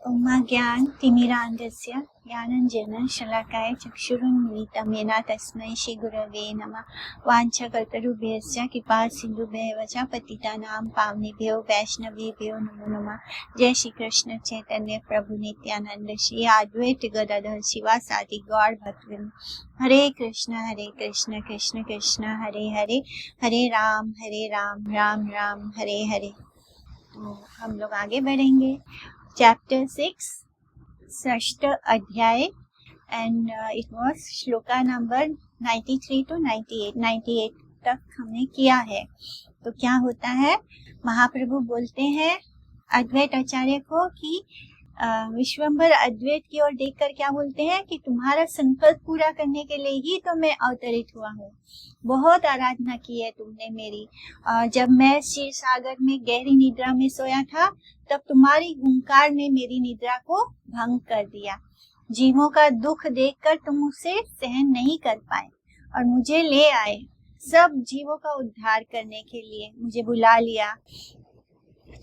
ज्ञान तिमिरान्धस्य ज्ञानञ्जन शलाकाय चक्षुरुन्मिलितं येन तस्मै श्रीगुरवे नमः। वाञ्छाकल्पतरुभ्यश्च कृपा सिन्धुभ्येव च पतितानां पावनेभ्यो वैष्णवेभ्यो नमो नमः। जय श्री कृष्ण चैतन्य प्रभु नित्यानंद श्री अद्वैत गदाधर शिवासादि गौर भक्तवृंद। हरे कृष्ण कृष्ण कृष्ण हरे हरे, हरे राम राम राम हरे हरे। तो हम लोग आगे बढ़ेंगे। चैप्टर 6 षष्ठ अध्याय and it was shloka number 93 to 98 तक हमने किया है। तो क्या होता है, महाप्रभु बोलते हैं अद्वैत आचार्य को कि विश्वम्भर अद्वैत की ओर देखकर क्या बोलते हैं कि तुम्हारा संकल्प पूरा करने के लिए ही तो मैं अवतरित हुआ हूँ। बहुत आराधना की है तुमने मेरी। जब मैं क्षीर सागर में गहरी निद्रा में सोया था तब तुम्हारी हुंकार ने मेरी निद्रा को भंग कर दिया। जीवों का दुख देखकर तुम उसे सहन नहीं कर पाए और मुझे ले आए। सब जीवों का उद्धार करने के लिए मुझे बुला लिया।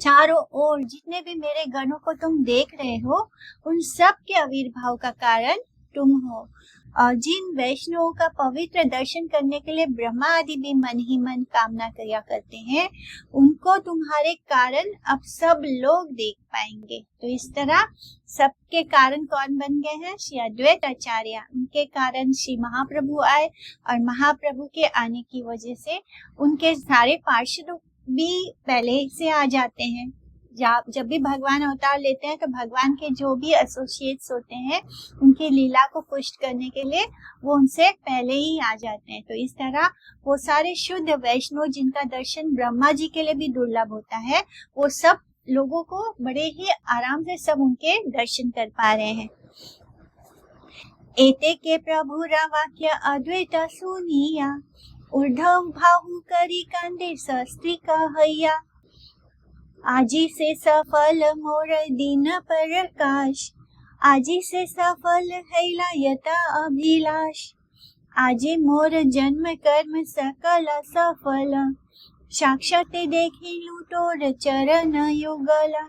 चारों ओर जितने भी मेरे गणों को तुम देख रहे हो उन सब के आविर्भाव का कारण तुम हो। और जिन वैष्णवों का पवित्र दर्शन करने के लिए ब्रह्मा आदि भी मन ही मन कामना किया करते हैं, उनको तुम्हारे कारण अब सब लोग देख पाएंगे। तो इस तरह सबके कारण कौन बन गए हैं? श्री अद्वैत आचार्य। उनके कारण श्री महाप्रभु आए और महाप्रभु के आने की वजह से उनके सारे पार्षद भी पहले से आ जाते हैं। जब भी भगवान अवतार लेते हैं तो भगवान के जो भी एसोसिएट्स होते हैं उनकी लीला को पुष्ट करने के लिए वो उनसे पहले ही आ जाते हैं। तो इस तरह वो सारे शुद्ध वैष्णव जिनका दर्शन ब्रह्मा जी के लिए भी दुर्लभ होता है, वो सब लोगों को बड़े ही आराम से सब उनके दर्शन कर पा रहे हैं। एते के प्रभु वाक्य अद्वैत सुनिया, ऊर्ध्व भाहु करी कांदे शस्त्री कहैया। आजी से सफल मोर दीन प्रकाश, आजी से सफल हैला यथा अभिलाष। आजी मोर जन्म कर्म सकल सफल, साक्षात देखी लूटोर चरण युगला।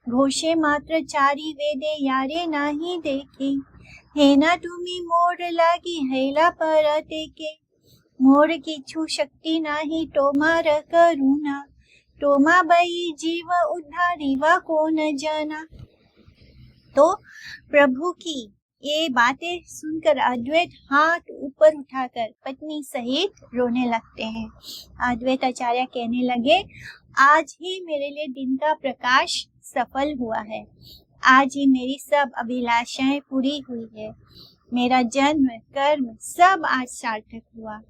घोषे मात्र चारी वेदे यारे नाही देखी, हेना तुमी मोर लागी हैला परते के। मोर किछु शक्ति नाही तोमार करुणा, तोमा बई जीव उद्धारीवा को न जाना। तो प्रभु की ये बातें सुनकर अद्वैत हाथ ऊपर उठाकर पत्नी सहित रोने लगते हैं। अद्वैत आचार्य कहने लगे, आज ही मेरे लिए दिन का प्रकाश सफल हुआ है। आज ही मेरी सब अभिलाषाएं पूरी हुई है। मेरा जन्म कर्म सब आज सार्थक हुआ,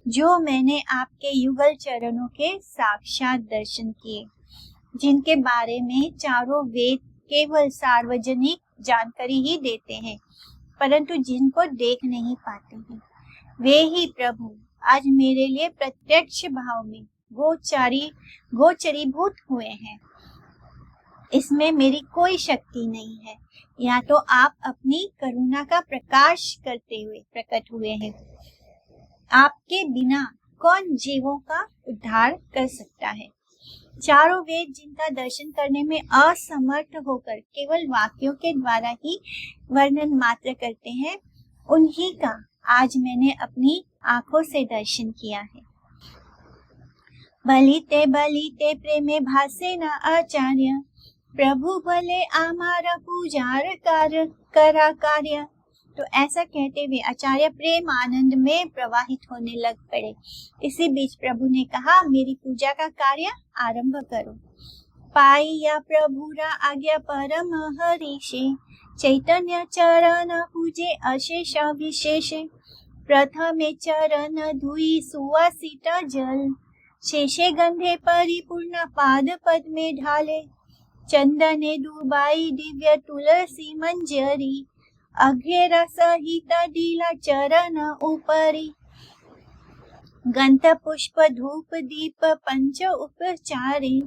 जो मैंने आपके युगल चरणों के साक्षात दर्शन किए, जिनके बारे में चारों वेद केवल सार्वजनिक जानकारी ही देते हैं, परंतु जिनको देख नहीं पाते हैं, वे ही प्रभु आज मेरे लिए प्रत्यक्ष भाव में गोचरीभूत हुए हैं। इसमें मेरी कोई शक्ति नहीं है, या तो आप अपनी करुणा का प्रकाश करते हुए प्रकट हुए हैं। आपके बिना कौन जीवों का उद्धार कर सकता है? चारों वेद जिनका दर्शन करने में असमर्थ होकर केवल वाक्यों के द्वारा ही वर्णन मात्र करते हैं, उन्हीं का आज मैंने अपनी आंखों से दर्शन किया है। बलिते बलिते प्रेमे भासे न आचार्य, प्रभु भले आमारा पूजार करा कार्य। तो ऐसा कहते हुए आचार्य प्रेम आनंद में प्रवाहित होने लग पड़े। इसी बीच प्रभु ने कहा, मेरी पूजा का कार्य आरंभ करो। पाइया प्रभुरा आज्ञा परम हरिषे, चैतन्य चरण पूजे अशेष विशेष। प्रथमे चरण धुई सुवासित जल, शेषे गंधे परिपूर्ण पाद पद में ढाले। चंदने डुबाई दिव्य तुलसी मंजरी, अघेरा सहित दिला चरण उपरी। गंध पुष्प धूप दीप पंच उपचारे,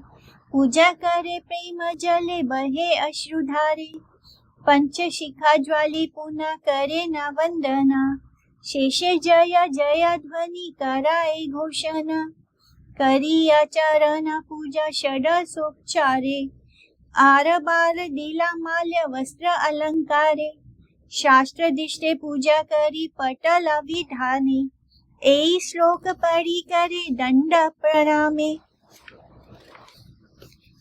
पूजा करे प्रेम जले बहे अश्रुधारे। पंच शिखा ज्वाली पुनः करे न वंदना, शेषे जय जय ध्वनि कराए घोषणा। करिया चरण पूजा षडसोपचारे, आरबार दिला माल्य वस्त्र अलंकारे, शास्त्र दिष्टे पूजा करी पटल विधाने, ए श्लोक पढ़ी करे दंड प्रणामे।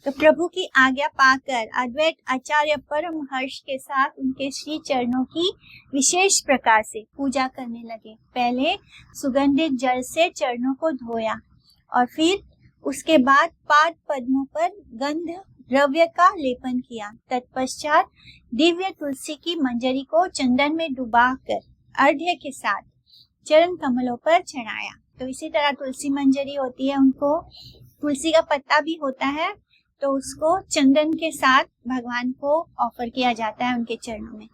तो प्रभु की आज्ञा पाकर अद्वैत आचार्य परम हर्ष के साथ उनके श्री चरणों की विशेष प्रकार से पूजा करने लगे। पहले सुगंधित जल से चरणों को धोया और फिर उसके बाद पाद पद्मों पर गंध द्रव्य का लेपन किया। तत्पश्चात दिव्य तुलसी की मंजरी को चंदन में डुबाकर अर्घ्य के साथ चरण कमलों पर चढ़ाया। तो इसी तरह तुलसी मंजरी होती है, उनको तुलसी का पत्ता भी होता है, तो उसको चंदन के साथ भगवान को ऑफर किया जाता है उनके चरणों में।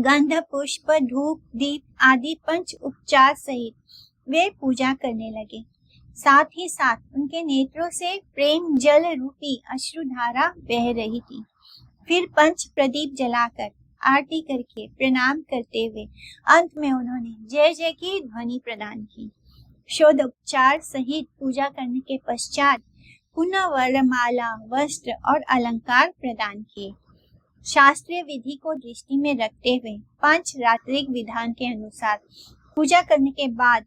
गंध पुष्प धूप दीप आदि पंच उपचार सहित वे पूजा करने लगे। साथ ही साथ उनके नेत्रों से प्रेम जल रूपी अश्रुधारा बह रही थी। फिर पंच प्रदीप जलाकर आरती करके प्रणाम करते हुए अंत में उन्होंने जय जय की ध्वनि प्रदान की। शोधोपचार सहित पूजा करने के पश्चात पुनः वरमाला वस्त्र और अलंकार प्रदान किए। शास्त्रीय विधि को दृष्टि में रखते हुए 5 रात्रिक विधान के अनुसार पूजा करने के बाद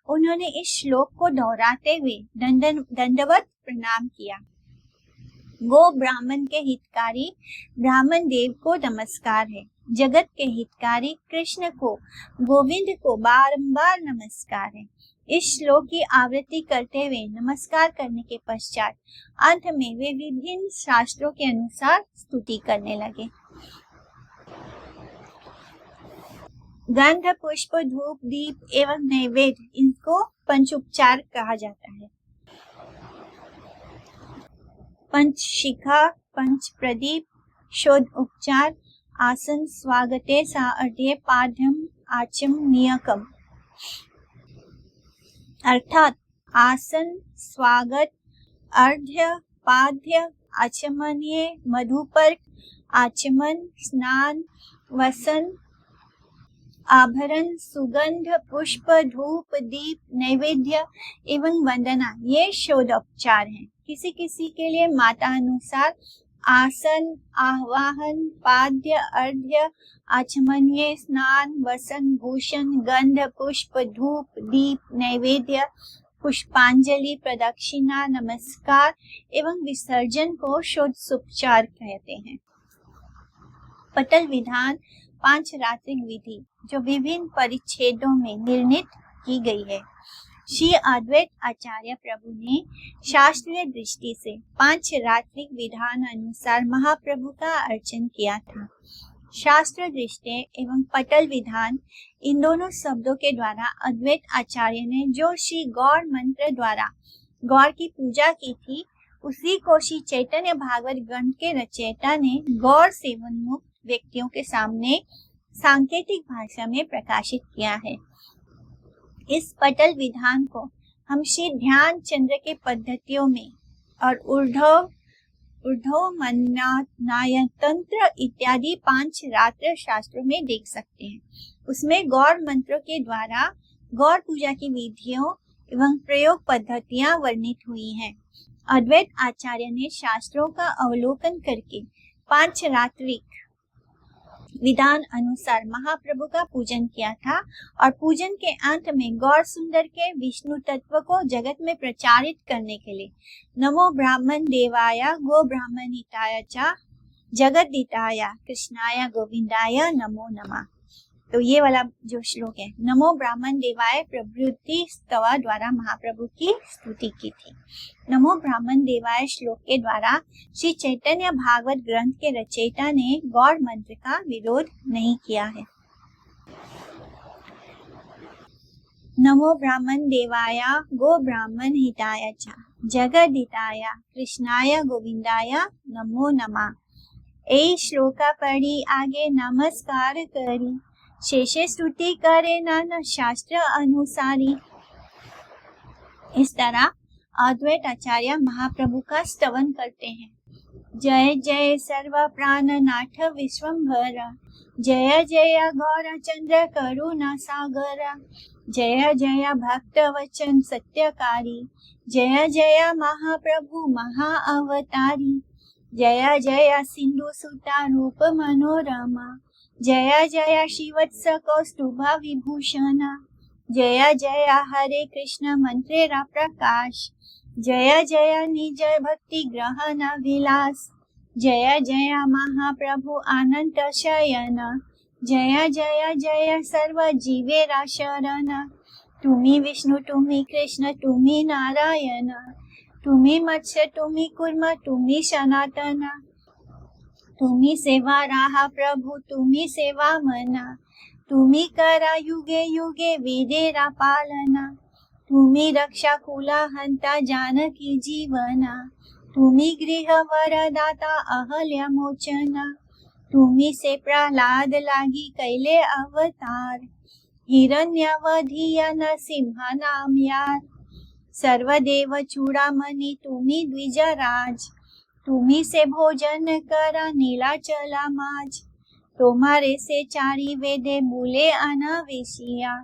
उन्होंने इस श्लोक को दोहराते हुए दंडवत प्रणाम किया। गो ब्राह्मण के हितकारी ब्राह्मण देव को नमस्कार है। जगत के हितकारी कृष्ण को गोविंद को बारंबार नमस्कार है। इस श्लोक की आवृत्ति करते हुए नमस्कार करने के पश्चात अंत में वे विभिन्न शास्त्रों के अनुसार स्तुति करने लगे। गंध पुष्प धूप दीप एवं नैवेद्य, इनको पंचोपचार कहा जाता है। पंचशिखा पंच प्रदीप शोध उपचार आसन स्वागते सार्ध्य पाद्यम आचमनीयकम, अर्थात आसन स्वागत अर्घ्य पाद्य आचमनीय मधुपर्क आचमन स्नान वसन आभरण सुगंध पुष्प धूप दीप नैवेद्य एवं वंदना, ये शोधोपचार हैं। किसी किसी के लिए माता अनुसार आसन आह्वाहन पाद्य अर्घ्य आचमनीय स्नान वसन भूषण गंध पुष्प धूप दीप नैवेद्य पुष्पांजलि प्रदक्षिणा नमस्कार एवं विसर्जन को शोधोपचार कहते हैं। पटल विधान 5 रात्रिक विधि जो विभिन्न परिच्छेदों में निर्णित की गई है। श्री अद्वैत आचार्य प्रभु ने शास्त्रीय दृष्टि से 5 रात्रिक विधान अनुसार महाप्रभु का अर्चन किया था। शास्त्र दृष्टि एवं पटल विधान, इन दोनों शब्दों के द्वारा अद्वैत आचार्य ने जो श्री गौर मंत्र द्वारा गौर की पूजा की थी, उसी को श्री चैतन्य भागवत ग्रंथ के रचयिता ने गौर सेवनमुक्त व्यक्तियों के सामने सांकेतिक भाषा में प्रकाशित किया है। इस पटल विधान को हम श्री ध्यान चंद्र के पद्धतियों में और ऊर्ध्व मन्नाय तंत्र इत्यादि 5 रात्र शास्त्रों में देख सकते हैं। उसमें गौर मंत्रों के द्वारा गौर पूजा की विधियों एवं प्रयोग पद्धतियां वर्णित हुई हैं। अद्वैत आचार्य ने शास्त्रों का अवलोकन करके 5 रात्रिक विधान अनुसार महाप्रभु का पूजन किया था और पूजन के अंत में गौर सुंदर के विष्णु तत्व को जगत में प्रचारित करने के लिए नमो ब्राह्मण देवाय गो ब्राह्मण हिताय च जगद्दिताय कृष्णाय गोविंदाय नमो नमः। तो ये वाला जो श्लोक है, नमो ब्राह्मण देवाय प्रभृति स्तवा द्वारा महाप्रभु की स्तुति की थी। नमो ब्राह्मण देवाय श्लोक के द्वारा श्री चैतन्य भागवत ग्रंथ के रचयिता ने गौर मंत्र का विरोध नहीं किया है। नमो ब्राह्मण देवाय गो ब्राह्मण हिताय च जगद्दिताय कृष्णाय गोविंदाय नमो नमः। ए श्लोका पढ़ी आगे नमस्कार करी, शेषे स्तुति करे नाना शास्त्र अनुसारी। इस तरह अद्वैत आचार्य महाप्रभु का स्तवन करते हैं। जय जय सर्व प्राणनाथ विश्वंभर, जय जय गौर चंद्र करुणा सागर, जय जय भक्त वचन सत्यकारी, जय जय महाप्रभु महाअवतारी। जय जय सिंधु सुता रूप मनोरमा, जय जय श्रीवत्स कौस्तुभ विभूषण, जय जय हरे कृष्ण मंत्रेरा प्रकाश, जय जय निज भक्ति ग्रहण विलास, जय जय महाप्रभु अनंत शयन, जय जय जय सर्व जीवेरा शरण, तुम्ही विष्णु तुम्ही कृष्ण तुम्ही नारायण, तुम्ही मत्स्य तुम्ही कुर्म तुम्ही सनातन, तुम्ही सेवा राहा प्रभु तुम्ही सेवा मना, तुम्ही करा युगे युगे वेदेरा पालना, तुम्ही रक्षा कुला हंता जानकी जीवना, तुम्ही गृह वरदाता अहल्या मोचना, तुम्ही से प्रहलाद लागी कैले अवतार, हिरण्यवधिया नरसिंह नाम यार, सर्वदेव चूड़ामणि तुम्ही द्विजराज, तुम्ही से भोजन करा नीलाचला माज, तुम्हारे से चारी वेदे बोले अनावेशिया,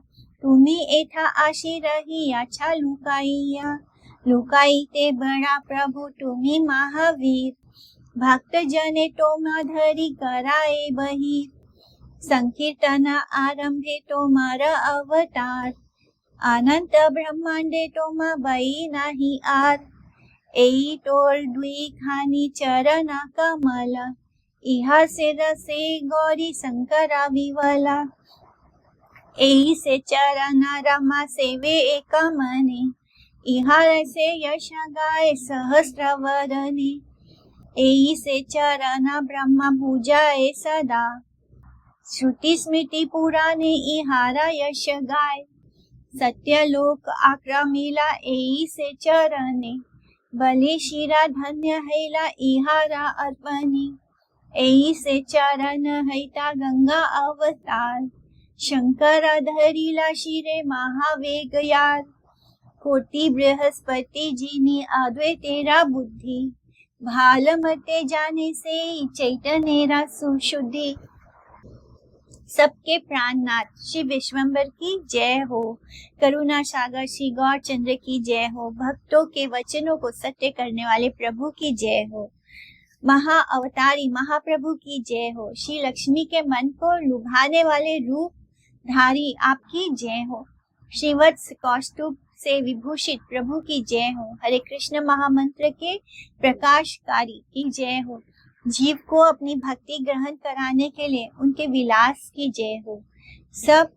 तुम्ही एथा आशी रही अच्छा लुकाइया, लुकाई ते बड़ा प्रभु तुम्ही महावीर, भक्त जने तोमा धरी कराए बहीर, संकीर्तन आरंभे तोमारा अवतार, अनंत ब्रह्मांडे तोमा बई नाही आर, एई तोर द्वी खानी चरण कमल, इहा से रसे गौरी शंकरा विवला, एई से चरण रमा सेवे एक मने, इहा से यश गाय सहस्र वरने, एई से चरण ब्रह्मा पूजाए सदा, श्रुति स्मृति पुराणे इहारा यश गाय, सत्यलोक आक्रमिला एई से चरणे, बलि शिरा धन्य हैला इहारा अर्पणी, एई से चरण हैता गंगा अवतार, शंकर धरिला शिरे महावेग यार, कोटि बृहस्पति जिनी अद्वैतेरा बुद्धि, भालमते जाने से चैतन्यरा सुशुद्धि, सबके प्राणनाथ श्री विश्वम्बर की जय हो, करुणा सागर श्री गौर चंद्र की जय हो, भक्तों के वचनों को सत्य करने वाले प्रभु की जय हो, महा अवतारी महाप्रभु की जय हो, श्री लक्ष्मी के मन को लुभाने वाले रूप धारी आपकी जय हो, श्रीवत्स कौस्तुभ से विभूषित प्रभु की जय हो, हरे कृष्ण महामंत्र के प्रकाशकारी की जय हो, जीव को अपनी भक्ति ग्रहण कराने के लिए उनके विलास की जय हो, सब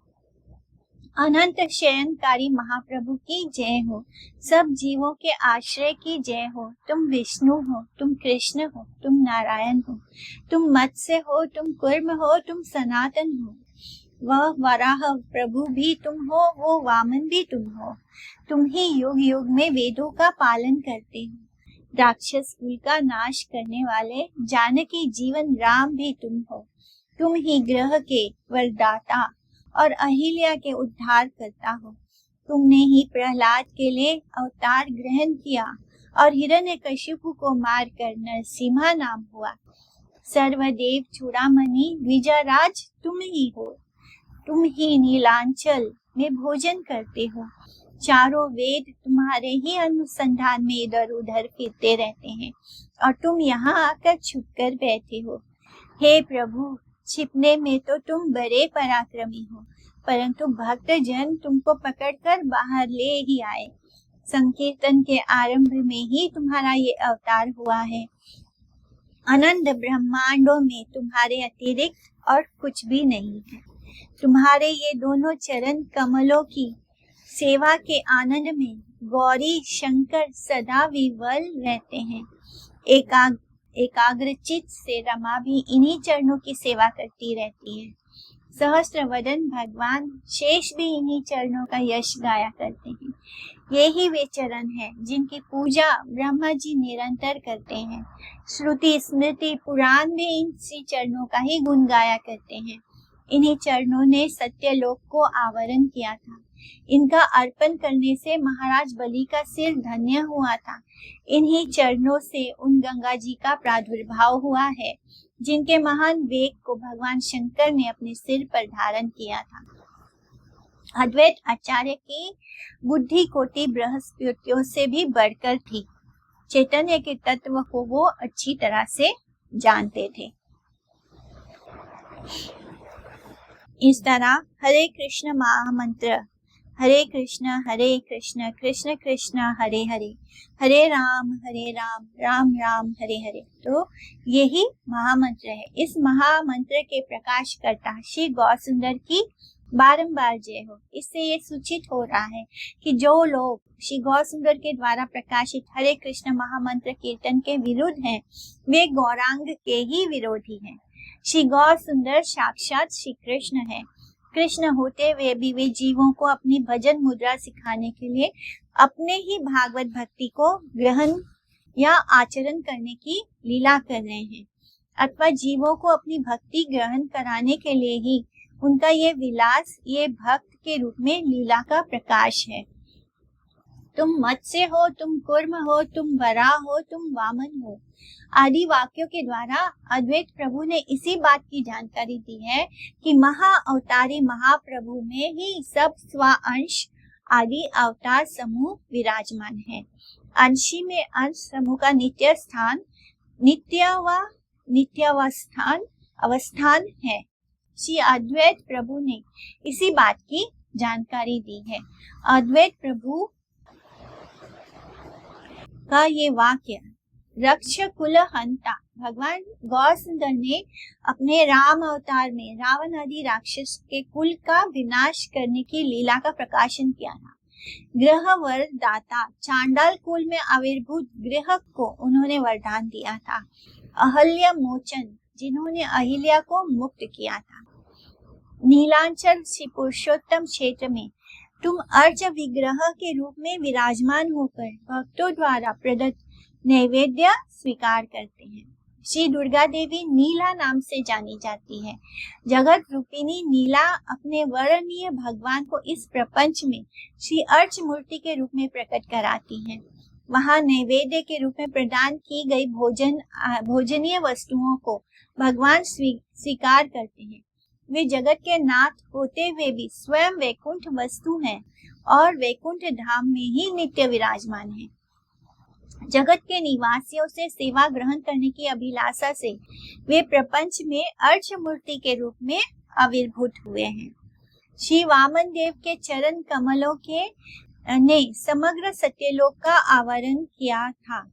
अनंत शयनकारी महाप्रभु की जय हो, सब जीवों के आश्रय की जय हो, तुम विष्णु हो तुम कृष्ण हो तुम नारायण हो, तुम मत्स्य हो तुम कूर्म हो तुम सनातन हो, वह वराह प्रभु भी तुम हो वो वामन भी तुम हो, तुम ही युग युग में वेदों का पालन करते हो, राक्षस कुल का नाश करने वाले जानकी जीवन राम भी तुम हो, तुम ही ग्रह के वरदाता और अहिल्या के उद्धार करता हो, तुमने ही प्रहलाद के लिए अवतार ग्रहण किया और हिरण्यकशिपु को मारकर नरसिम्हा नाम हुआ, सर्वदेव चूड़ामणि द्विजराज तुम ही हो, तुम ही नीलांचल में भोजन करते हो, चारों वेद तुम्हारे ही अनुसंधान में इधर उधर फिरते रहते हैं और तुम यहाँ आकर छुप कर बैठे हो, हे प्रभु छिपने में तो तुम बड़े पराक्रमी हो, परंतु भक्त जन तुमको पकड़कर बाहर ले ही आए, संकीर्तन के आरंभ में ही तुम्हारा ये अवतार हुआ है, अनंत ब्रह्मांडों में तुम्हारे अतिरिक्त और कुछ भी नहीं है, तुम्हारे ये दोनों चरण कमलों की सेवा के आनंद में गौरी शंकर सदा विवल रहते हैं, एकाग्रचित से रमा भी इन्हीं चरणों की सेवा करती रहती है, सहस्त्र वदन भगवान शेष भी इन्हीं चरणों का यश गाया करते हैं, यही वे चरण हैं जिनकी पूजा ब्रह्मा जी निरंतर करते हैं, श्रुति स्मृति पुराण में इन्हीं चरणों का ही गुण गाया करते हैं, इन्हीं चरणों ने सत्यलोक को आवरण किया था, इनका अर्पण करने से महाराज बलि का सिर धन्य हुआ था, इन्हीं चरणों से उन गंगा जी का प्रादुर्भाव हुआ है जिनके महान वेग को भगवान शंकर ने अपने सिर पर धारण किया था। अद्वैत आचार्य की बुद्धि कोटि बृहस्पतियों से भी बढ़कर थी, चैतन्य के तत्व को वो अच्छी तरह से जानते थे। इस तरह हरे कृष्ण महामंत्र, हरे कृष्ण कृष्ण कृष्ण हरे हरे, हरे राम राम राम हरे हरे, तो यही महामंत्र है। इस महामंत्र के प्रकाश करता श्री गौरसुंदर की बारंबार जय हो। इससे ये सूचित हो रहा है कि जो लोग श्री गौरसुंदर के द्वारा प्रकाशित हरे कृष्ण महामंत्र कीर्तन के विरुद्ध हैं, वे गौरांग के ही विरोधी हैं। श्री गौरसुंदर साक्षात श्री कृष्ण है। कृष्ण होते हुए भी वे जीवों को अपनी भजन मुद्रा सिखाने के लिए अपने ही भागवत भक्ति को ग्रहण या आचरण करने की लीला कर रहे हैं, अथवा जीवों को अपनी भक्ति ग्रहण कराने के लिए ही उनका ये विलास, ये भक्त के रूप में लीला का प्रकाश है। तुम मत्स्य हो, तुम कूर्म हो, तुम वराह हो, तुम वामन हो आदि वाक्यों के द्वारा अद्वैत प्रभु ने इसी बात की जानकारी दी है कि महा अवतारी महाप्रभु में ही सब स्वांश आदि अवतार समूह विराजमान है। अंशी में अंश समूह का अवस्थान है। श्री अद्वैत प्रभु ने इसी बात की जानकारी दी है। अद्वैत प्रभु का ये वाक्य रक्ष कुल हंता, भगवान गौरसुंदर ने अपने राम अवतार में रावण आदि राक्षस के कुल का विनाश करने की लीला का प्रकाशन किया था। ग्रह वर दाता चांडाल कुल में आविर्भूत ग्रह को उन्होंने वरदान दिया था। अहल्या मोचन, जिन्होंने अहिल्या को मुक्त किया था। नीलांचल श्री पुरुषोत्तम क्षेत्र में तुम अर्च विग्रह के रूप में विराजमान होकर भक्तों द्वारा प्रदत्त नैवेद्य स्वीकार करते हैं। श्री दुर्गा देवी नीला नाम से जानी जाती है। जगत रूपिणी नीला अपने वर्णनीय भगवान को इस प्रपंच में श्री अर्च मूर्ति के रूप में प्रकट कराती हैं। वहां नैवेद्य के रूप में प्रदान की गई भोजनीय वस्तुओं को भगवान स्वीकार करते हैं। वे जगत के नाथ होते हुए भी स्वयं वैकुंठ वस्तु हैं और वैकुंठ धाम में ही नित्य विराजमान हैं। जगत के निवासियों से सेवा ग्रहण करने की अभिलाषा से वे प्रपंच में अर्च मूर्ति के रूप में आविर्भूत हुए हैं। श्री वामन देव के चरण कमलों के ने समग्र सत्यलोक का आवरण किया था।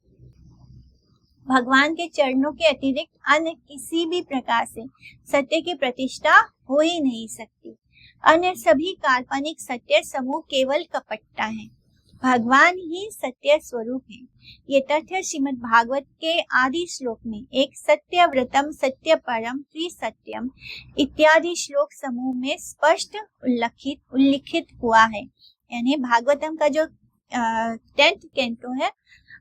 भगवान के चरणों के अतिरिक्त अन्य किसी भी प्रकार से सत्य की प्रतिष्ठा हो ही नहीं सकती। अन्य सभी काल्पनिक सत्य समूह केवल कपटता है। भगवान ही सत्य स्वरूप है। ये तथ्य श्रीमद् भागवत के आदि श्लोक में एक सत्य व्रतम सत्य परम त्रिसत्यम इत्यादि श्लोक समूह में स्पष्ट उल्लिखित हुआ है। यानी भागवतम का जो 10th कैंटो है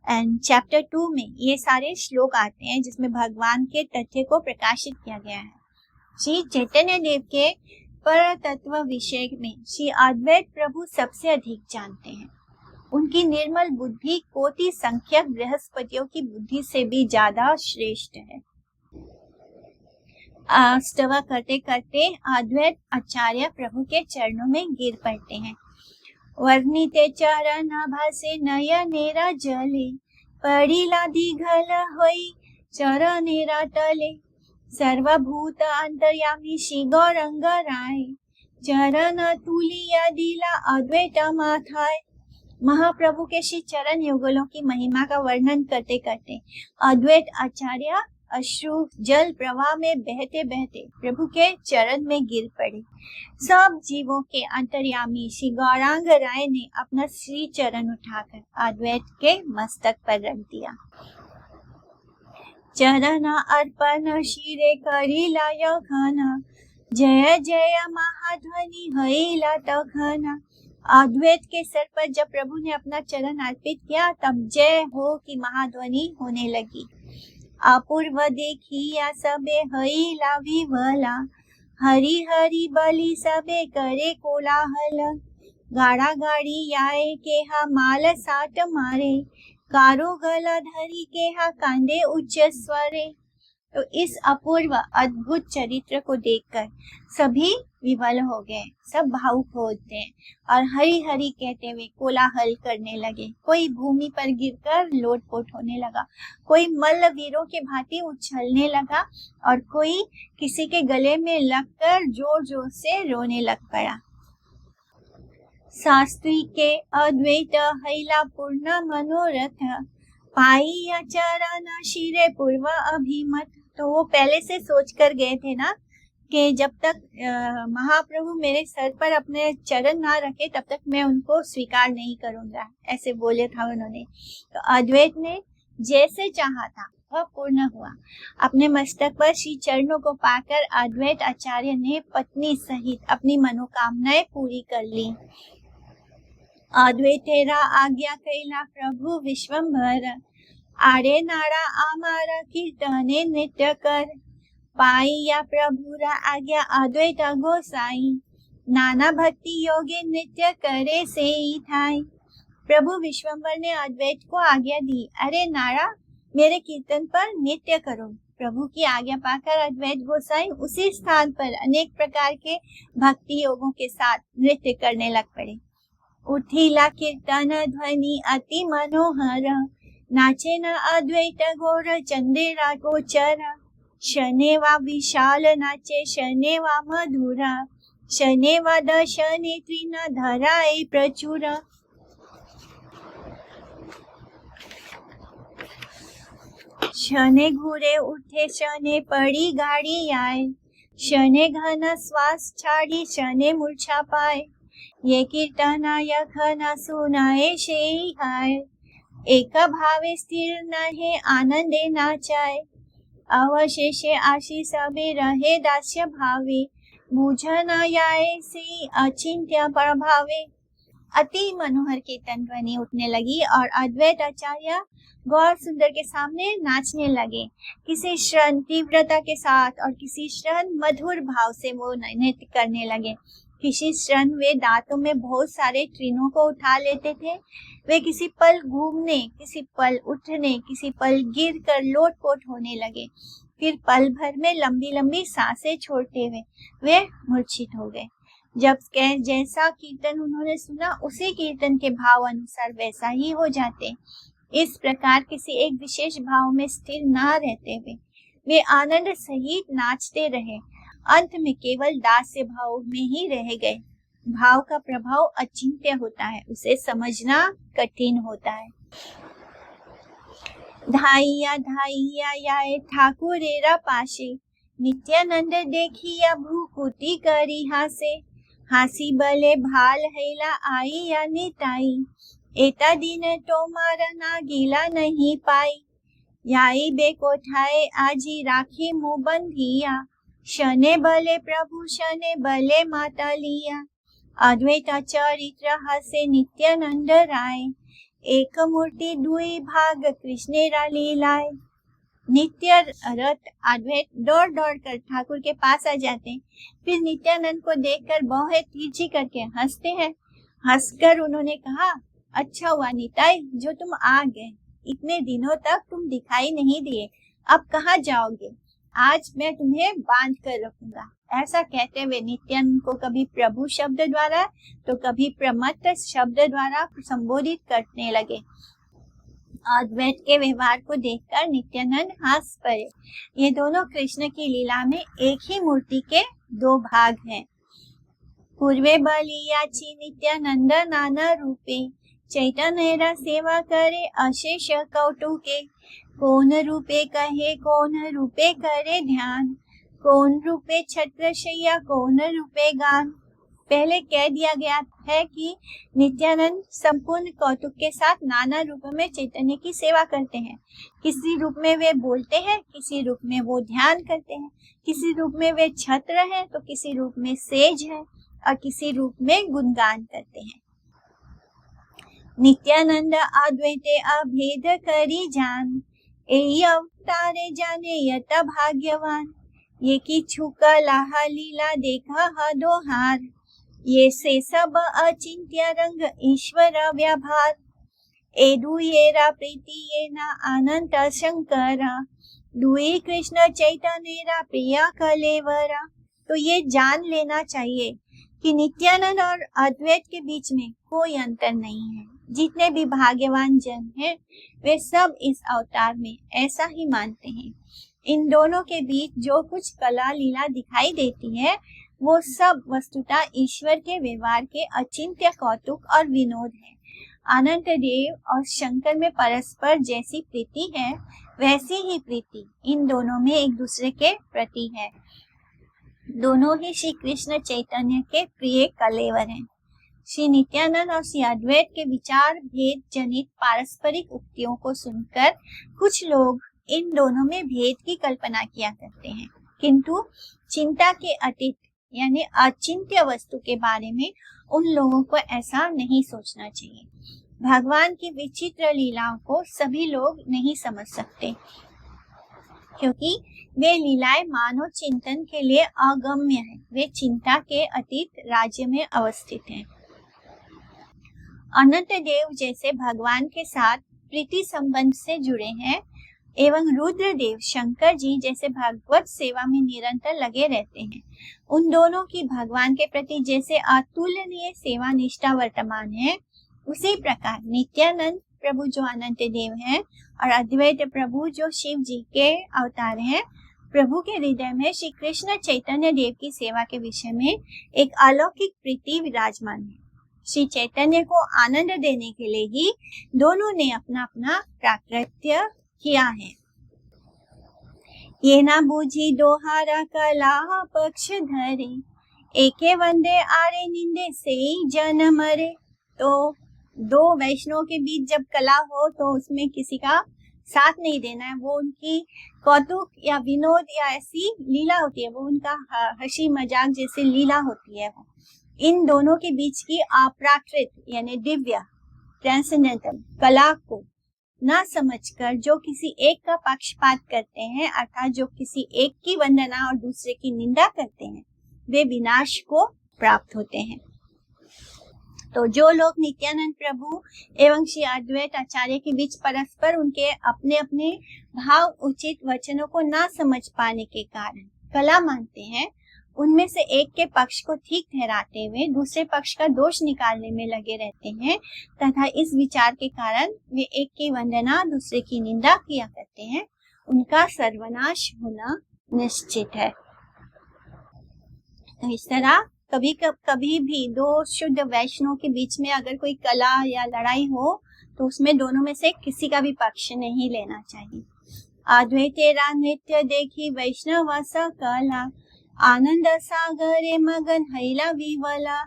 एंड चैप्टर 2 में ये सारे श्लोक आते हैं जिसमें भगवान के तथ्य को प्रकाशित किया गया है। श्री चैतन्य देव के पर तत्व विषय में श्री अद्वैत प्रभु सबसे अधिक जानते हैं। उनकी निर्मल बुद्धि कोटि संख्यक बृहस्पतियों की बुद्धि से भी ज्यादा श्रेष्ठ है। स्तव करते करते अद्वैत आचार्य प्रभु के चरणों में गिर पड़ते हैं। वर्णिते चरण भासे नयनेरा जले, पड़ीला दीघल होई चरणेरा तले, सर्वभूत अंतर्यामी श्री गौरंग राय, चरण तुलिया दिला अद्वैत माथाय। महाप्रभु के श्री चरण युगलों की महिमा का वर्णन करते करते अद्वैत आचार्य अश्रु जल प्रवाह में बहते बहते प्रभु के चरण में गिर पड़े। सब जीवों के अंतर्यामी श्री गौरांग राय ने अपना श्री चरण उठाकर अद्वैत के मस्तक पर रख दिया। चरण अर्पण शिरे करीला यखना, जय जय महाध्वनि हईला तखना। अद्वैत के सर पर जब प्रभु ने अपना चरण अर्पित किया तब जय हो की महाध्वनि होने लगी। अपूर्व देखिया सबे हईला विवला, हरि हरि बलि सबे करे कोलाहल। गाड़ा गाड़ी आए के हा माल साट मारे, कारो गला धरी के हा कांदे उच्च स्वरे। तो इस अपूर्व अद्भुत चरित्र को देखकर सभी विवल हो गए, सब भावुक होते हैं और हरि हरि कहते हुए कोलाहल करने लगे। कोई भूमि पर गिरकर लोटपोट होने लगा, कोई मल्ल वीरों के भांति उछलने लगा और कोई किसी के गले में लगकर जोर जोर से रोने लग पड़ा। शास्त्री के अद्वैत हैला पूर्ण मनोरथ, पाई चरण शिरे पूर्व अभिमत। तो वो पहले से सोच कर गए थे ना कि जब तक महाप्रभु मेरे सर पर अपने चरण ना रखे तब तक मैं उनको स्वीकार नहीं करूंगा, ऐसे बोले था उन्होंने। तो अद्वैत ने जैसे चाहा था वह पूर्ण हुआ। अपने मस्तक पर श्री चरणों को पाकर अद्वैत आचार्य ने पत्नी सहित अपनी मनोकामनाएं पूरी कर ली। अद्वैत तेरा आज्ञा कैला प्रभु विश्वंभर, आरे नारा आमारा कीर्तने नृत्य कर। पाई या प्रभुरा आज्ञा अद्वैत गोसाई, नाना भक्ति योगे नृत्य करे से ही थाई। प्रभु विश्वंभर ने अद्वैत को आज्ञा दी, अरे नारा मेरे कीर्तन पर नृत्य करो। प्रभु की आज्ञा पाकर अद्वैत गोसाई उसी स्थान पर अनेक प्रकार के भक्ति योगों के साथ नृत्य करने लग पड़े। उठिला कीर्तन ध्वनि अति मनोहर, नाचे न अद्वैत गौर चंदेरा गोचर। शनेवा विशाल नाचे शनेवा मधुरा, शनेवा दशने त्रिन धराए प्रचुर। शने घूरे उठे शने पड़ी गाड़ी आए, शने घन श्वास छाड़ी शने मूर्छा पाए। ये कीर्तना यखना सुनाए से हाय, एक भावे स्थिर नहे आनंदे नाचाए। अवशेषे आशीष सबे रहे दास्य भावे, मुझन आए से अचिंत्य प्रभावे। अति मनोहर कीर्तन ध्वनि उठने लगी और अद्वैत आचार्य गौर सुंदर के सामने नाचने लगे। किसी क्षण तीव्रता के साथ और किसी क्षण मधुर भाव से वो नृत्य करने लगे। किसी क्षण वे दांतों में बहुत सारे तृणों को उठा लेते थे। वे किसी पल घूमने, किसी पल उठने, किसी पल गिर कर लोटपोट होने लगे। फिर पल भर में लंबी लंबी सांसें छोड़ते हुए वे मूर्छित हो गए। जब जैसा कीर्तन उन्होंने सुना उसी कीर्तन के भाव अनुसार वैसा ही हो जाते। इस प्रकार किसी एक विशेष भाव में स्थिर न रहते हुए वे आनंद सहित नाचते रहे। अंत में केवल दास्य भाव में ही रह गए। भाव का प्रभाव अचिंत्य होता है, उसे समझना कठिन होता है। धाइया धाइया याए ठाकुरेरा पाशे, नित्यानंद देखिया भूकुटी करी हासे। हासी बले भाल हैला आई या निताई, एता दिन तो मारा ना गीला नहीं पाई। याई बेकोठाए आजी राखी मुँह बंधिया, शने बले प्रभु शने बले माता लिया। अद्वैत चरित्र हसे नित्यानंद राय, एक मूर्ति दुई भाग कृष्णेरा लीलाए। नित्य रथ अद्वैत दौड़ दौड़ कर ठाकुर के पास आ जाते हैं। फिर नित्यानंद को देखकर बहुए तिरछी करके हंसते हैं। हंसकर उन्होंने कहा, अच्छा हुआ निताई जो तुम आ गए, इतने दिनों तक तुम दिखाई नहीं दिए, अब कहाँ जाओगे? आज मैं तुम्हें बांध कर रखूंगा। ऐसा कहते हुए नित्यानंद को कभी प्रभु शब्द द्वारा तो कभी प्रमत्त शब्द द्वारा संबोधित करने लगे। अद्वैत के व्यवहार को देखकर नित्यानंद हंस पड़े। ये दोनों कृष्ण की लीला में एक ही मूर्ति के दो भाग हैं। पूर्वे बलियाची नित्यानंद नाना रूपे, चैतन्यरा सेवा करे अशेष कौटुके। कौन रूपे कहे कौन रूपे करे ध्यान, कौन रूपे छत्रशैया कौन रूपे गान। पहले कह दिया गया है कि नित्यानंद संपूर्ण कौतुक के साथ नाना रूपों में चैतन्य की सेवा करते हैं। किसी रूप में वे बोलते हैं, किसी रूप में वो ध्यान करते हैं, किसी रूप में वे छत्र हैं तो किसी रूप में सेज है और किसी रूप में गुणगान करते हैं। नित्यानंद अद्वैते अभेद करी जान, एही अवतारे जाने यत भाग्यवान। ये की छुका लाहा लीला देखा हदो हार, ये से सब अचिंत्य रंग ईश्वर व्याभार। एदु येरा प्रीति ये ना अनंत शंकरा, दुई कृष्ण चैतन्य प्रिया कलेवरा। तो ये जान लेना चाहिए कि नित्यानंद और अद्वैत के बीच में कोई अंतर नहीं है। जितने भी भाग्यवान जन हैं वे सब इस अवतार में ऐसा ही मानते हैं। इन दोनों के बीच जो कुछ कला लीला दिखाई देती है वो सब वस्तुतः ईश्वर के व्यवहार के अचिंत्य कौतुक और विनोद है। अनंत देव और शंकर में परस्पर जैसी प्रीति है वैसी ही प्रीति इन दोनों में एक दूसरे के प्रति है। दोनों ही श्री कृष्ण चैतन्य के प्रिय कलेवर हैं। श्री नित्यानंद और श्री अद्वैत के विचार भेद जनित पारस्परिक उक्तियों को सुनकर कुछ लोग इन दोनों में भेद की कल्पना किया करते हैं, किंतु चिंता के अतीत यानी अचिंत्य वस्तु के बारे में उन लोगों को ऐसा नहीं सोचना चाहिए। भगवान की विचित्र लीलाओं को सभी लोग नहीं समझ सकते, क्योंकि वे लीलाएं मानव चिंतन के लिए अगम्य है। वे चिंता के अतीत राज्य में अवस्थित हैं। अनंत देव जैसे भगवान के साथ प्रीति संबंध से जुड़े हैं एवं रुद्रदेव शंकर जी जैसे भागवत सेवा में निरंतर लगे रहते हैं। उन दोनों की भगवान के प्रति जैसे अतुलनीय सेवा निष्ठा वर्तमान है, उसी प्रकार नित्यानंद प्रभु जो अनंत देव हैं और अद्वैत प्रभु जो शिव जी के अवतार हैं, प्रभु के हृदय में श्री कृष्ण चैतन्य देव की सेवा के विषय में एक अलौकिक प्रीति विराजमान है। श्री चैतन्य को आनंद देने के लिए ही दोनों ने अपना अपना प्राकृत्य किया है। ये ना बूझी दोहारा कला पक्ष धरे, एके वंदे आरे निंदे से जन मरे। तो दो वैष्णव के बीच जब कला हो तो उसमें किसी का साथ नहीं देना है। वो उनकी कौतुक या विनोद या ऐसी लीला होती है, वो उनका हंसी मजाक जैसी लीला होती है। वो इन दोनों के बीच की अप्राकृत यानी दिव्य ट्रांसेंडेंटल कला को ना समझकर जो किसी एक का पक्षपात करते हैं, अर्थात जो किसी एक की वंदना और दूसरे की निंदा करते हैं, वे विनाश को प्राप्त होते हैं। तो जो लोग नित्यानंद प्रभु एवं श्री अद्वैत आचार्य के बीच परस्पर उनके अपने अपने भाव उचित वचनों को ना समझ पाने के कारण कला मानते हैं, उनमें से एक के पक्ष को ठीक ठहराते हुए दूसरे पक्ष का दोष निकालने में लगे रहते हैं तथा इस विचार के कारण वे एक की वंदना दूसरे की निंदा किया करते हैं। उनका सर्वनाश होना निश्चित है। तो इस तरह कभी भी दो शुद्ध वैष्णव के बीच में अगर कोई कला या लड़ाई हो तो उसमें दोनों में से किसी का भी पक्ष नहीं लेना चाहिए। अद्वैतेरा नृत्य देखी वैष्णव कला, आनंद सागरे मगन हैला विवला।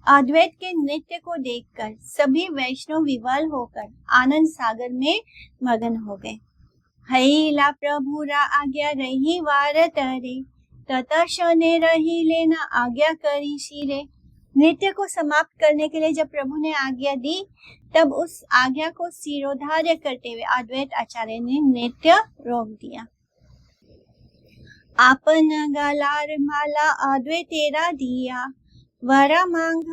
अद्वैत के नृत्य को देखकर सभी वैष्णव विवल होकर आनंद सागर में मगन हो गए। हैला प्रभुरा आज्ञा रही वार तरे, तथा शने रही लेना आज्ञा करी शिरे। नृत्य को समाप्त करने के लिए जब प्रभु ने आज्ञा दी तब उस आज्ञा को शिरोधार्य करते हुए अद्वैत आचार्य ने नृत्य रोक दिया। आपन गलार माला अद्वैतेरा दिया, वरा मांग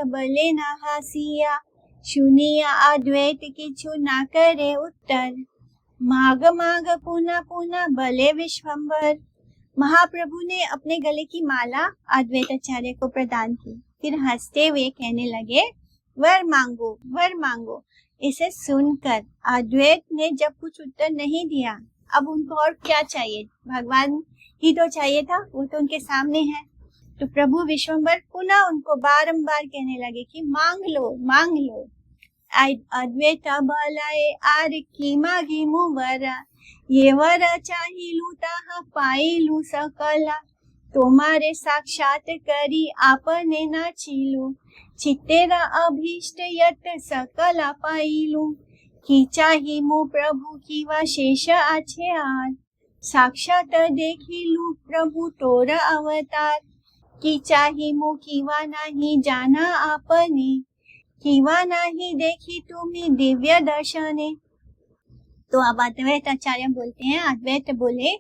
बले न हासिया। सुनिया अद्वैत किछु ना करे उत्तर, माग पुनः पुनः बले विश्वम्बर। महाप्रभु ने अपने गले की माला अद्वैत आचार्य को प्रदान की, फिर हंसते हुए कहने लगे, वर मांगो। इसे सुनकर अद्वैत ने जब कुछ उत्तर नहीं दिया, अब उनको और क्या चाहिए? भगवान ही तो चाहिए था, वो तो उनके सामने है। तो प्रभु विश्वम्बर पुनः उनको बारंबार कहने लगे कि मांग लो। अद्वैत बलाए आर की मागी मुवरा, ये वर चाहिलू ताहा पाइलू सकला। तुम्हारे साक्षात करी आपने ना छीलू, चित्तेरा अभीष्ट यत सकला पाइलू। की चाही मु प्रभु की वा शेष आछे आर, साक्षात देखिलू प्रभु तोरा अवतार। की चाही मु कीवा नाही जाना आपने, कीवा नाही देखी तुम्ही दिव्य दर्शने। तो अब अद्वैत आचार्य बोलते हैं, अद्वैत बोले,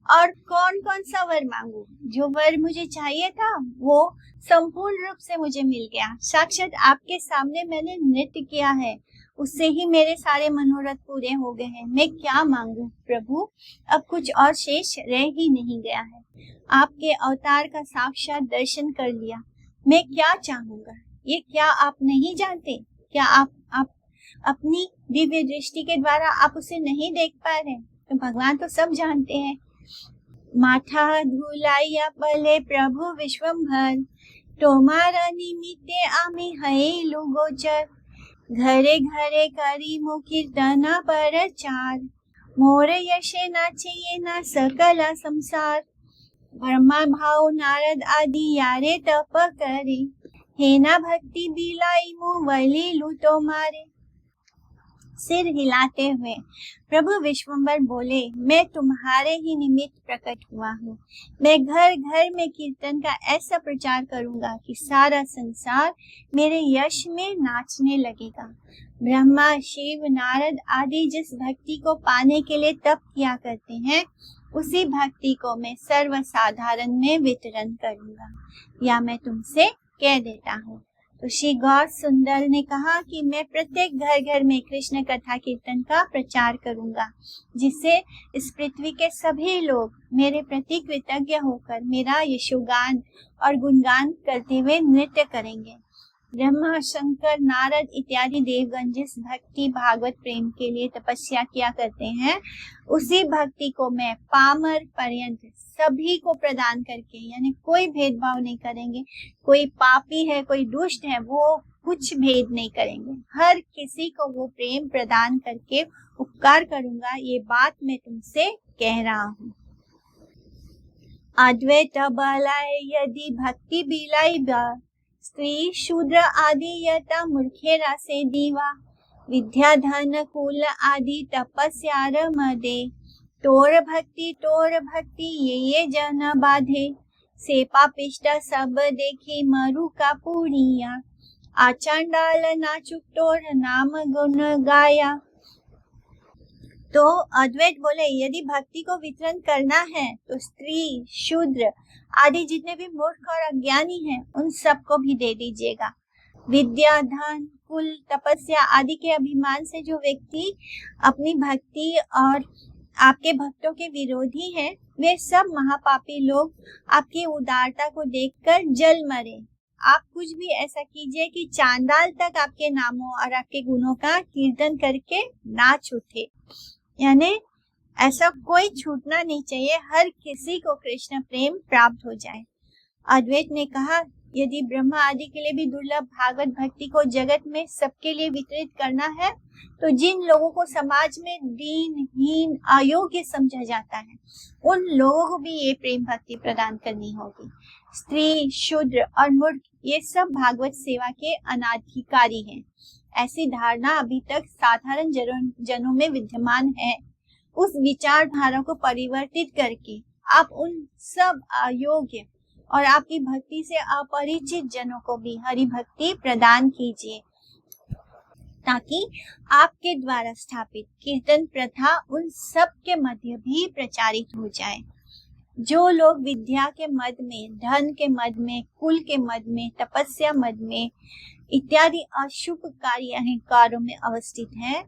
और कौन कौन सा वर मांगू? जो वर मुझे चाहिए था वो संपूर्ण रूप से मुझे मिल गया। साक्षात आपके सामने मैंने नृत्य किया है उससे ही मेरे सारे मनोरथ पूरे हो गए हैं। मैं क्या मांगू प्रभु, अब कुछ और शेष रह ही नहीं गया है। आपके अवतार का साक्षात दर्शन कर लिया, मैं क्या चाहूंगा ये क्या आप नहीं जानते? क्या आप अपनी दिव्य दृष्टि के द्वारा आप उसे नहीं देख पा रहे? तो भगवान तो सब जानते हैं। माथा धुलाइया पले प्रभु विश्वंभर, तोमारा निमित्ते आमी हयेलु गोचर। घरे घरे करी मु कीर्तन परचार, मोर यशे नाचे ये ना सकला संसार। ब्रह्मा भाव नारद आदि यारे तप करे, हेना भक्ति बिलाई मु वलीलु तोमारे। सिर हिलाते हुए प्रभु विश्वंभर बोले, मैं तुम्हारे ही निमित्त प्रकट हुआ हूँ। मैं घर घर में कीर्तन का ऐसा प्रचार करूंगा कि सारा संसार मेरे यश में नाचने लगेगा। ब्रह्मा शिव नारद आदि जिस भक्ति को पाने के लिए तप किया करते हैं, उसी भक्ति को मैं सर्वसाधारण में वितरण करूंगा, या मैं तुमसे कह देता हूँ। तो श्री गौर सुंदर ने कहा कि मैं प्रत्येक घर घर में कृष्ण कथा कीर्तन का प्रचार करूंगा, जिससे इस पृथ्वी के सभी लोग मेरे प्रति कृतज्ञ होकर मेरा यशोगान और गुणगान करते हुए नृत्य करेंगे। ब्रह्मा शंकर नारद इत्यादि देवगण जिस भक्ति भागवत प्रेम के लिए तपस्या किया करते हैं, उसी भक्ति को मैं पामर पर्यंत सभी को प्रदान करके, यानी कोई भेदभाव नहीं करेंगे। कोई पापी है कोई दुष्ट है, वो कुछ भेद नहीं करेंगे। हर किसी को वो प्रेम प्रदान करके उपकार करूंगा, ये बात मैं तुमसे कह रहा हूँ। अद्वैत बलाय यदि भक्ति बिलाई बा, स्त्री शूद्र आदि यता मूर्खेरा से दीवा। विद्या धन कुल आदि तपस्यार मदे, तोर भक्ति ये जन बाधे। से पापिष्ट सब देखी मरु का पुरिया, आचांडाल नाचुक तोर नाम गुण गाया। तो अद्वैत बोले, यदि भक्ति को वितरण करना है तो स्त्री शूद्र आदि जितने भी मूर्ख और अज्ञानी हैं, उन सबको भी दे दीजिएगा। विद्या धन कुल तपस्या आदि के अभिमान से जो व्यक्ति अपनी भक्ति और आपके भक्तों के विरोधी हैं, वे सब महापापी लोग आपकी उदारता को देखकर जल मरे। आप कुछ भी ऐसा कीजिए कि चांडाल तक आपके नामों और आपके गुणों का कीर्तन करके नाच उठे। यानी ऐसा कोई छूटना नहीं चाहिए, हर किसी को कृष्ण प्रेम प्राप्त हो जाए। अद्वैत ने कहा, यदि ब्रह्मा आदि के लिए भी दुर्लभ भागवत भक्ति को जगत में सबके लिए वितरित करना है, तो जिन लोगों को समाज में दीन हीन अयोग्य समझा जाता है, उन लोगों को भी ये प्रेम भक्ति प्रदान करनी होगी। स्त्री शूद्र और मूर्ख ये सब भागवत सेवा के अनाधिकारी हैं। ऐसी धारणा अभी तक साधारण जनों में विद्यमान है। उस विचारधारा को परिवर्तित करके आप उन सब अयोग्य और आपकी भक्ति से अपरिचित जनों को भी हरि भक्ति प्रदान कीजिए, ताकि आपके द्वारा स्थापित कीर्तन प्रथा उन सब के मध्य भी प्रचारित हो जाए। जो लोग विद्या के मद में, धन के मद में, कुल के मद में, तपस्या मद में इत्यादि अशुभ कार्यों में अवस्थित हैं,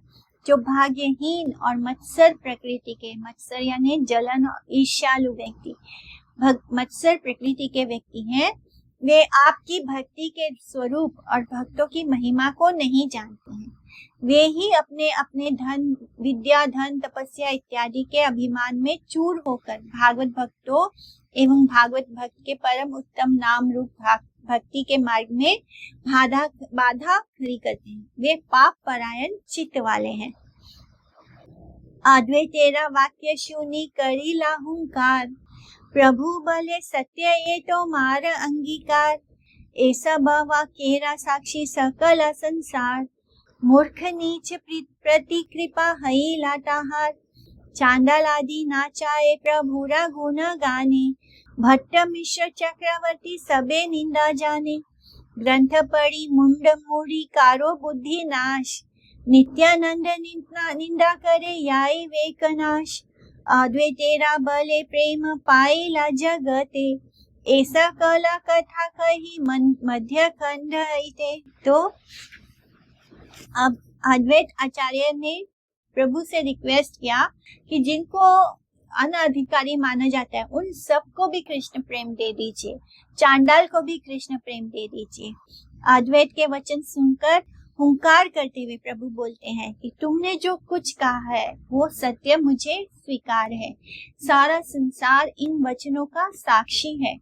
जो भाग्यहीन और मत्सर प्रकृति के, मत्सर यानी जलन और ईर्ष्यालु व्यक्ति, मत्सर प्रकृति के व्यक्ति हैं, वे आपकी भक्ति के स्वरूप और भक्तों की महिमा को नहीं जानते हैं। वे ही अपने अपने धन, विद्या धन तपस्या इत्यादि के अभिमान में चूर होकर भागवत भक्तों एवं भागवत भक्त के परम उत्तम नाम रूप भक्ति के मार्ग में बाधा खड़ी करते हैं। वे पाप परायण चित्त वाले हैं। अद्वैत तेरा वाक्य सुनी करी लाहुंकार, प्रभु बले सत्य ये तो मार अंगीकार। ऐसा बावा केरा साक्षी सकल संसार, मूर्ख नीच प्रति कृपा हई लाटाहार। चांडाल आदि नाचाए प्रभुरा गुण गाने, भट्ट मिश्र चक्रवर्ती सबे निंदा जाने। ग्रंथ पढ़ी मुंड मूढ़ी कारो बुद्धि नाश, नित्यानंद निंदा करे याई वेकनाश। अद्वैत तेरा बले प्रेम पाइला जगते, ऐसा कला कथा कही मध्य खंड। तो अब अद्वैत आचार्य ने प्रभु से रिक्वेस्ट किया कि जिनको अनाधिकारी माना जाता है उन सबको भी कृष्ण प्रेम दे दीजिए, चांडाल को भी कृष्ण प्रेम दे दीजिए। अद्वैत के वचन सुनकर हुंकार करते हुए प्रभु बोलते हैं कि तुमने जो कुछ कहा है वो सत्य मुझे स्वीकार है। सारा संसार इन वचनों का साक्षी है।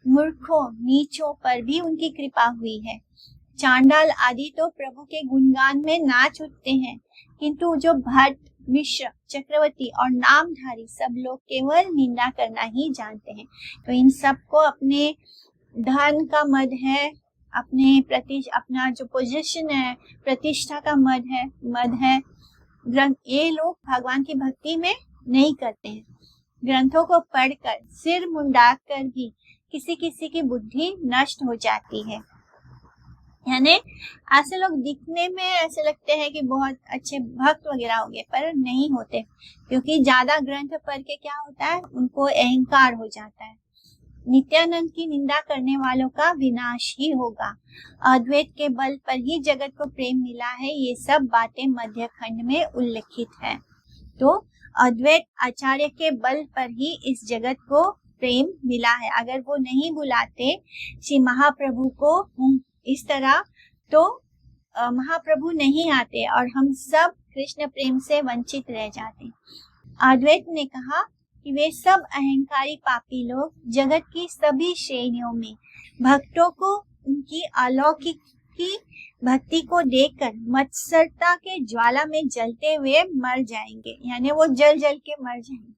मूर्खों नीचों पर भी उनकी कृपा हुई है। चांडाल आदि तो प्रभु के गुणगान में नाच उठते हैं, किंतु जो भट्ट, मिश्र, चक्रवर्ती और नामधारी सब लोग केवल निंदा करना ही जानते हैं। तो इन सबको अपने धन का मद है, अपना जो पोजीशन है, प्रतिष्ठा का मद है। ये लोग भगवान की भक्ति में नहीं करते हैं। ग्रंथों को पढ़कर सिर मुंडाक कर भी किसी किसी की बुद्धि नष्ट हो जाती है। यानी ऐसे लोग दिखने में ऐसे लगते हैं कि बहुत अच्छे भक्त वगैरह हो गए, पर नहीं होते, क्योंकि ज्यादा ग्रंथ पढ़ के क्या होता है, उनको अहंकार हो जाता है। नित्यानंद की निंदा करने वालों का विनाश ही होगा। अद्वैत के बल पर ही जगत को प्रेम मिला है, ये सब बातें मध्य खंड में उल्लेखित है। तो अद्वैत आचार्य के बल पर ही इस जगत को प्रेम मिला है। अगर वो नहीं बुलाते श्री महाप्रभु को इस तरह, तो महाप्रभु नहीं आते और हम सब कृष्ण प्रेम से वंचित रह जाते। अद्वैत ने कहा कि वे सब अहंकारी पापी लोग जगत की सभी श्रेणियों में भक्तों को उनकी अलौकिक की भक्ति को देखकर मत्सरता के ज्वाला में जलते हुए मर जाएंगे। यानी वो जल जल के मर जाएंगे।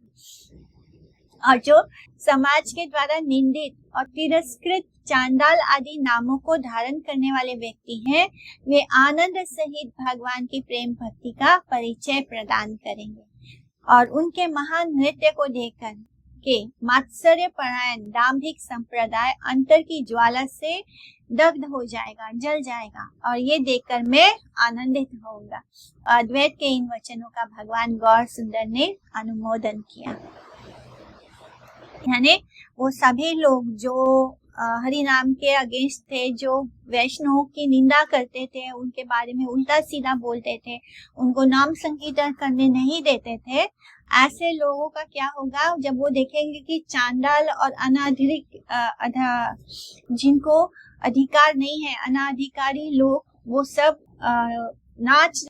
और जो समाज के द्वारा निंदित और तिरस्कृत चांडाल आदि नामों को धारण करने वाले व्यक्ति हैं, वे आनंद सहित भगवान की प्रेम भक्ति का परिचय प्रदान करेंगे और उनके महान नृत्य को देखकर के मात्सर्य परायण दाम्भिक संप्रदाय अंतर की ज्वाला से दग्ध हो जाएगा, जल जाएगा, और ये देखकर मैं आनंदित होऊंगा। अद्वैत के इन वचनों का भगवान गौर सुंदर ने अनुमोदन किया। यानी वो सभी लोग जो हरि नाम के अगेंस्ट थे, जो वैष्णव की निंदा करते थे, उनके बारे में उल्टा सीधा बोलते थे, उनको नाम संकीर्तन करने नहीं देते थे, ऐसे लोगों का क्या होगा जब वो देखेंगे कि चांडाल और जिनको अधिकार नहीं है, अनाधिकारी लोग, वो सब नाच